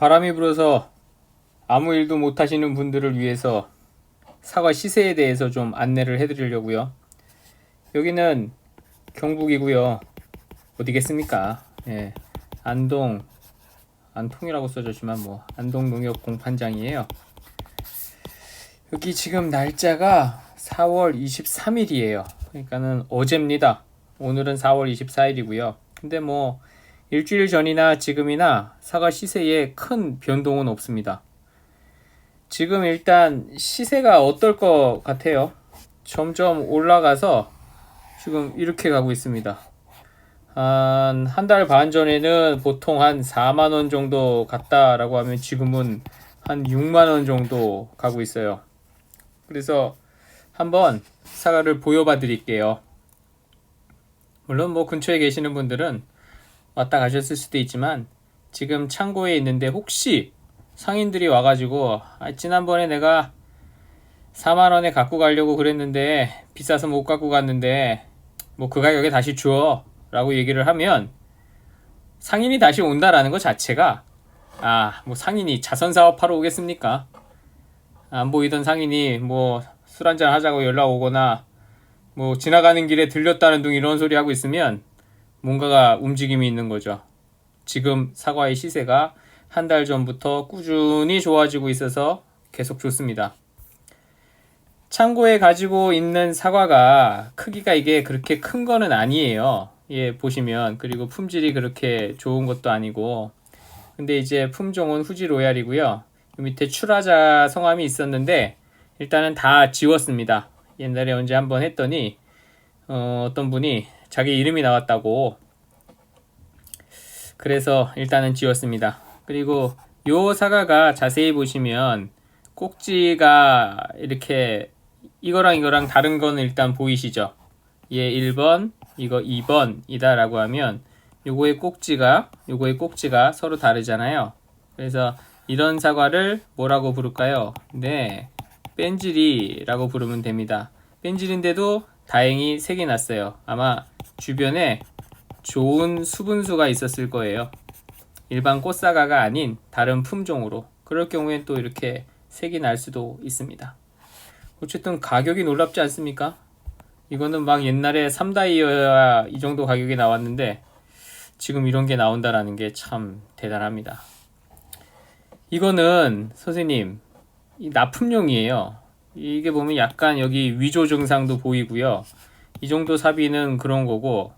바람이 불어서 아무 일도 못 하시는 분들을 위해서 사과 시세에 대해서 좀 안내를 해드리려고요. 여기는 경북이고요. 어디겠습니까? 예, 안통이라고 써졌지만 뭐 안동농협 공판장이에요. 여기 지금 날짜가 4월 23일이에요. 그러니까는 어제입니다. 오늘은 4월 24일이고요. 근데 뭐 일주일 전이나 지금이나 사과 시세에 큰 변동은 없습니다. 지금 일단 시세가 어떨 것 같아요? 점점 올라가서 지금 이렇게 가고 있습니다. 한 달 반 전에는 보통 한 4만원 정도 갔다라고 하면 지금은 한 6만원 정도 가고 있어요. 그래서 한번 사과를 보여봐 드릴게요. 물론 뭐 근처에 계시는 분들은 왔다 가셨을 수도 있지만 지금 창고에 있는데 혹시 상인들이 와가지고 지난번에 내가 4만원에 갖고 가려고 그랬는데 비싸서 못 갖고 갔는데 뭐 그 가격에 다시 줘 라고 얘기를 하면 상인이 다시 온다라는 것 자체가 뭐 상인이 자선사업하러 오겠습니까? 안 보이던 상인이 뭐 술 한잔 하자고 연락 오거나 뭐 지나가는 길에 들렸다는 둥 이런 소리 하고 있으면 뭔가가 움직임이 있는 거죠. 지금 사과의 시세가 한 달 전부터 꾸준히 좋아지고 있어서 계속 좋습니다. 창고에 가지고 있는 사과가 크기가 이게 그렇게 큰 거는 아니에요. 예, 보시면. 그리고 품질이 그렇게 좋은 것도 아니고. 근데 이제 품종은 후지 로얄이고요. 밑에 출하자 성함이 있었는데 일단은 다 지웠습니다. 옛날에 언제 한번 했더니 어떤 분이 자기 이름이 나왔다고 그래서 일단은 지웠습니다. 그리고 요 사과가 자세히 보시면 꼭지가 이렇게 이거랑 다른 거는 일단 보이시죠? 얘 1번, 이거 2번이다 라고 하면 요거의 꼭지가 서로 다르잖아요. 그래서 이런 사과를 뭐라고 부를까요? 네, 뺀질이라고 부르면 됩니다. 뺀질인데도 다행히 색이 났어요. 아마 주변에 좋은 수분수가 있었을 거예요. 일반 꽃사과가 아닌 다른 품종으로. 그럴 경우엔 또 이렇게 색이 날 수도 있습니다. 어쨌든 가격이 놀랍지 않습니까? 이거는 막 옛날에 3다이어야 이 정도 가격이 나왔는데 지금 이런 게 나온다라는 게 참 대단합니다. 이거는 선생님 이 납품용이에요. 이게 보면 약간 여기 위조 증상도 보이고요. 이 정도 사비는 그런 거고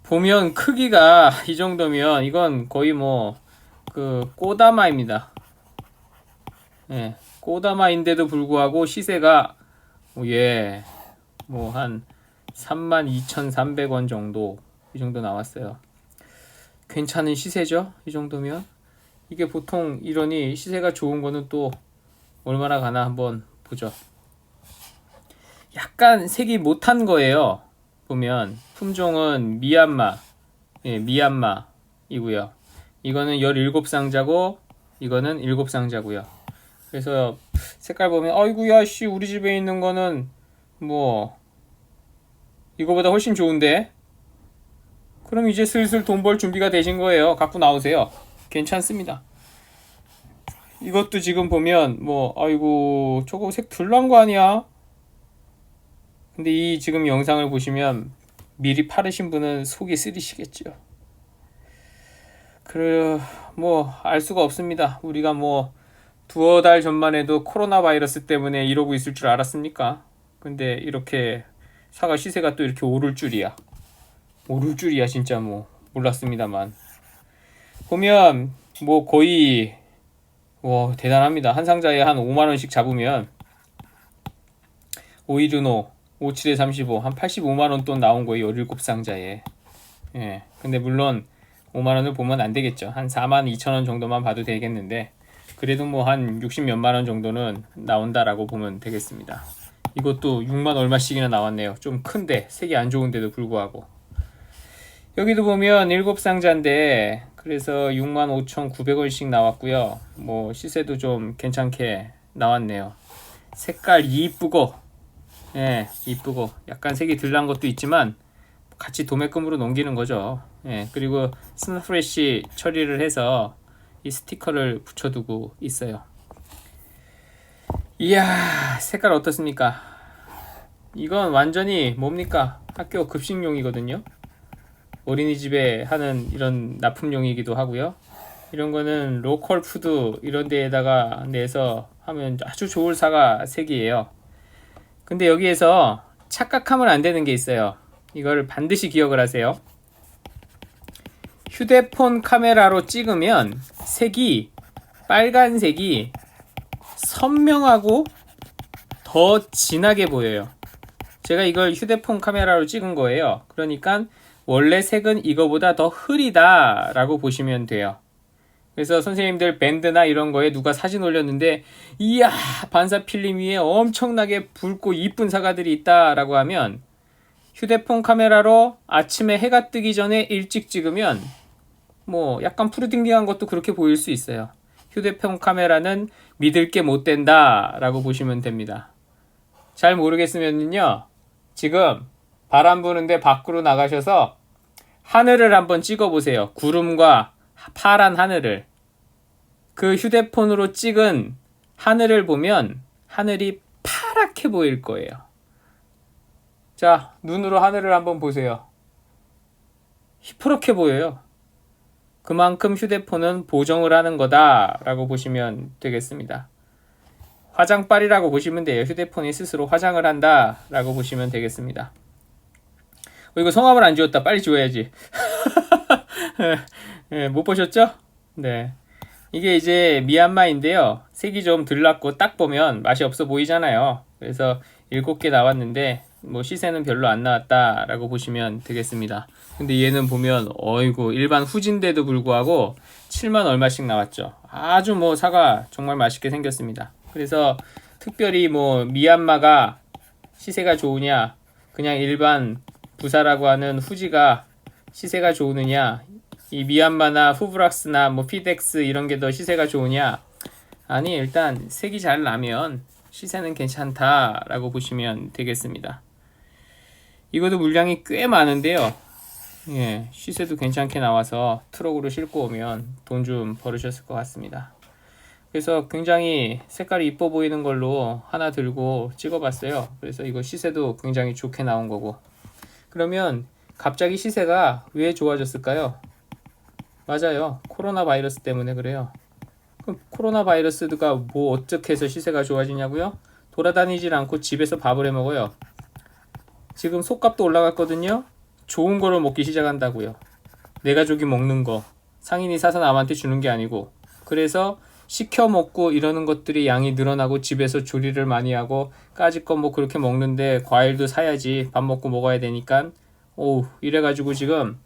보면 크기가 이 정도면 이건 거의 뭐 그 꼬다마입니다. 예, 꼬다마인데도 불구하고 시세가 뭐 한 32,300원 정도 이 정도 나왔어요. 괜찮은 시세죠? 이 정도면 이게 보통 이러니 시세가 좋은 거는 또 얼마나 가나 한번 보죠. 약간 색이 못한 거예요. 보면 품종은 미얀마이고요. 이거는 17상자고 이거는 7상자고요. 그래서 색깔 보면 아이고야 씨 우리 집에 있는 거는 뭐 이거보다 훨씬 좋은데 그럼 이제 슬슬 돈 벌 준비가 되신 거예요. 갖고 나오세요. 괜찮습니다. 이것도 지금 보면 뭐 아이고 저거 색 덜 난 거 아니야? 근데 이 지금 영상을 보시면 미리 파르신 분은 속이 쓰리시겠죠. 뭐 알 수가 없습니다. 우리가 뭐 두어 달 전만 해도 코로나 바이러스 때문에 이러고 있을 줄 알았습니까? 근데 이렇게 사과 시세가 또 이렇게 오를 줄이야 진짜 뭐 몰랐습니다만 보면 뭐 거의 대단합니다. 한 상자에 한 5만원씩 잡으면 오이르노 57에 35 한 85만원 돈 나온 거예요. 17상자에. 예. 근데 물론 5만원을 보면 안 되겠죠. 한 42,000원 정도만 봐도 되겠는데 그래도 뭐 한 60 몇만원 정도는 나온다라고 보면 되겠습니다. 이것도 6만 얼마씩이나 나왔네요. 좀 큰데 색이 안 좋은데도 불구하고 여기도 보면 7상자인데 그래서 65,900원씩 나왔고요. 뭐 시세도 좀 괜찮게 나왔네요. 색깔 이쁘고 이쁘고 약간 색이 덜 난 것도 있지만 같이 도매금으로 넘기는 거죠. 그리고 스나프레쉬 처리를 해서 이 스티커를 붙여두고 있어요. 이야, 색깔 어떻습니까? 이건 완전히 뭡니까? 학교 급식용이거든요. 어린이집에 하는 이런 납품용이기도 하고요. 이런 거는 로컬 푸드 이런 데에다가 내서 하면 아주 좋을 사과 색이에요. 근데 여기에서 착각하면 안 되는 게 있어요. 이걸 반드시 기억을 하세요. 휴대폰 카메라로 찍으면 색이 빨간색이 선명하고 더 진하게 보여요. 제가 이걸 휴대폰 카메라로 찍은 거예요. 그러니까 원래 색은 이거보다 더 흐리다 라고 보시면 돼요. 그래서 선생님들 밴드나 이런 거에 누가 사진 올렸는데 이야, 반사 필름 위에 엄청나게 붉고 이쁜 사과들이 있다 라고 하면 휴대폰 카메라로 아침에 해가 뜨기 전에 일찍 찍으면 뭐 약간 푸르딩딩한 것도 그렇게 보일 수 있어요. 휴대폰 카메라는 믿을 게 못 된다 라고 보시면 됩니다. 잘 모르겠으면요, 지금 바람 부는데 밖으로 나가셔서 하늘을 한번 찍어 보세요. 구름과 파란 하늘을. 그 휴대폰으로 찍은 하늘을 보면 하늘이 파랗게 보일 거예요. 자, 눈으로 하늘을 한번 보세요. 희푸렇게 보여요. 그만큼 휴대폰은 보정을 하는 거다 라고 보시면 되겠습니다. 화장빨이라고 보시면 돼요. 휴대폰이 스스로 화장을 한다 라고 보시면 되겠습니다. 이거 성함을 안 지웠다. 빨리 지워야지. 네, 못 보셨죠? 네. 이게 이제 미얀마인데요. 색이 좀 들렀고 딱 보면 맛이 없어 보이잖아요. 그래서 7개 나왔는데 뭐 시세는 별로 안 나왔다 라고 보시면 되겠습니다. 근데 얘는 보면 어이구, 일반 후진데도 불구하고 7만 얼마씩 나왔죠. 아주 뭐 사과 정말 맛있게 생겼습니다. 그래서 특별히 뭐 미얀마가 시세가 좋으냐, 그냥 일반 부사라고 하는 후지가 시세가 좋으느냐, 이 미얀마나 후브락스나 뭐 피덱스 이런 게 더 시세가 좋으냐? 아니, 일단 색이 잘 나면 시세는 괜찮다라고 보시면 되겠습니다. 이것도 물량이 꽤 많은데요. 예, 시세도 괜찮게 나와서 트럭으로 싣고 오면 돈 좀 벌으셨을 것 같습니다. 그래서 굉장히 색깔이 이뻐 보이는 걸로 하나 들고 찍어봤어요. 그래서 이거 시세도 굉장히 좋게 나온 거고. 그러면 갑자기 시세가 왜 좋아졌을까요? 맞아요. 코로나 바이러스 때문에 그래요. 그럼 코로나 바이러스가 뭐 어떻게 해서 시세가 좋아지냐고요? 돌아다니질 않고 집에서 밥을 해 먹어요. 지금 속값도 올라갔거든요. 좋은 거를 먹기 시작한다고요. 내 가족이 먹는 거 상인이 사서 남한테 주는 게 아니고, 그래서 시켜 먹고 이러는 것들이 양이 늘어나고 집에서 조리를 많이 하고 까짓 건 뭐 그렇게 먹는데 과일도 사야지 밥 먹고 먹어야 되니까 이래가지고 지금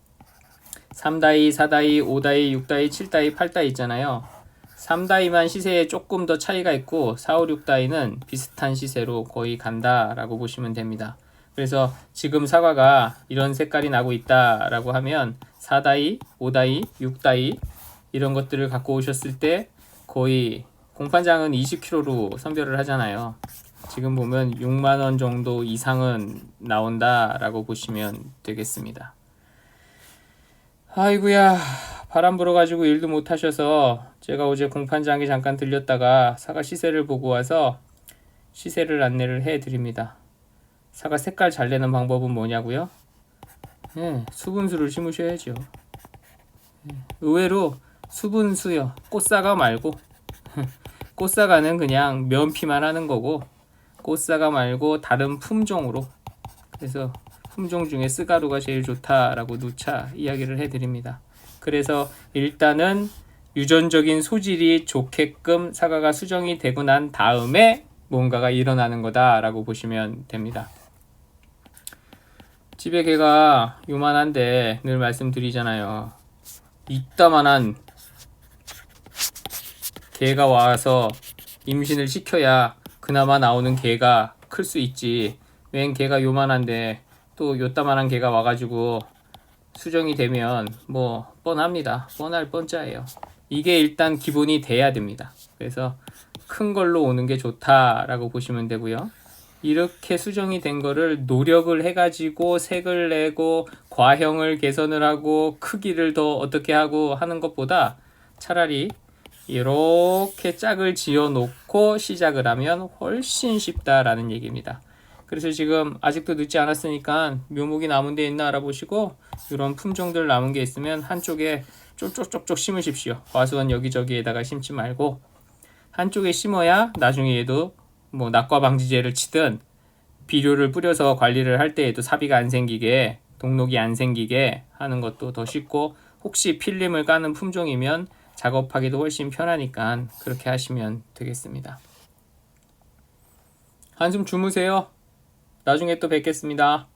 3다이, 4다이, 5다이, 6다이, 7다이, 8다이 있잖아요. 3다이만 시세에 조금 더 차이가 있고 4, 5, 6다이는 비슷한 시세로 거의 간다라고 보시면 됩니다. 그래서 지금 사과가 이런 색깔이 나고 있다라고 하면 4다이, 5다이, 6다이 이런 것들을 갖고 오셨을 때 거의 공판장은 20kg로 선별을 하잖아요. 지금 보면 6만원 정도 이상은 나온다라고 보시면 되겠습니다. 아이구야, 바람 불어가지고 일도 못 하셔서 제가 어제 공판장에 잠깐 들렸다가 사과 시세를 보고 와서 시세를 안내를 해드립니다. 사과 색깔 잘 내는 방법은 뭐냐고요? 수분수를 심으셔야죠. 의외로 수분수요, 꽃사과 말고 꽃사과는 그냥 면피만 하는 거고, 꽃사과 말고 다른 품종으로, 그래서 품종 중에 쓰가루가 제일 좋다라고 누차 이야기를 해드립니다. 그래서 일단은 유전적인 소질이 좋게끔 사과가 수정이 되고 난 다음에 뭔가가 일어나는 거다라고 보시면 됩니다. 집에 개가 요만한데 늘 말씀드리잖아요. 이따만한 개가 와서 임신을 시켜야 그나마 나오는 개가 클 수 있지. 웬 개가 요만한데 또 요따만한 개가 와가지고 수정이 되면 뭐 뻔합니다. 뻔할 뻔짜예요. 이게 일단 기본이 돼야 됩니다. 그래서 큰 걸로 오는 게 좋다라고 보시면 되고요. 이렇게 수정이 된 거를 노력을 해가지고 색을 내고 과형을 개선을 하고 크기를 더 어떻게 하고 하는 것보다 차라리 이렇게 짝을 지어 놓고 시작을 하면 훨씬 쉽다라는 얘기입니다. 그래서 지금 아직도 늦지 않았으니까 묘목이 남은 데 있나 알아보시고 이런 품종들 남은 게 있으면 한쪽에 쪽쪽쪽쪽 심으십시오. 과수원 여기저기에다가 심지 말고 한쪽에 심어야 나중에 얘도 뭐 낙과 방지제를 치든 비료를 뿌려서 관리를 할 때에도 사비가 안 생기게, 동록이 안 생기게 하는 것도 더 쉽고, 혹시 필름을 까는 품종이면 작업하기도 훨씬 편하니까 그렇게 하시면 되겠습니다. 한숨 주무세요. 나중에 또 뵙겠습니다.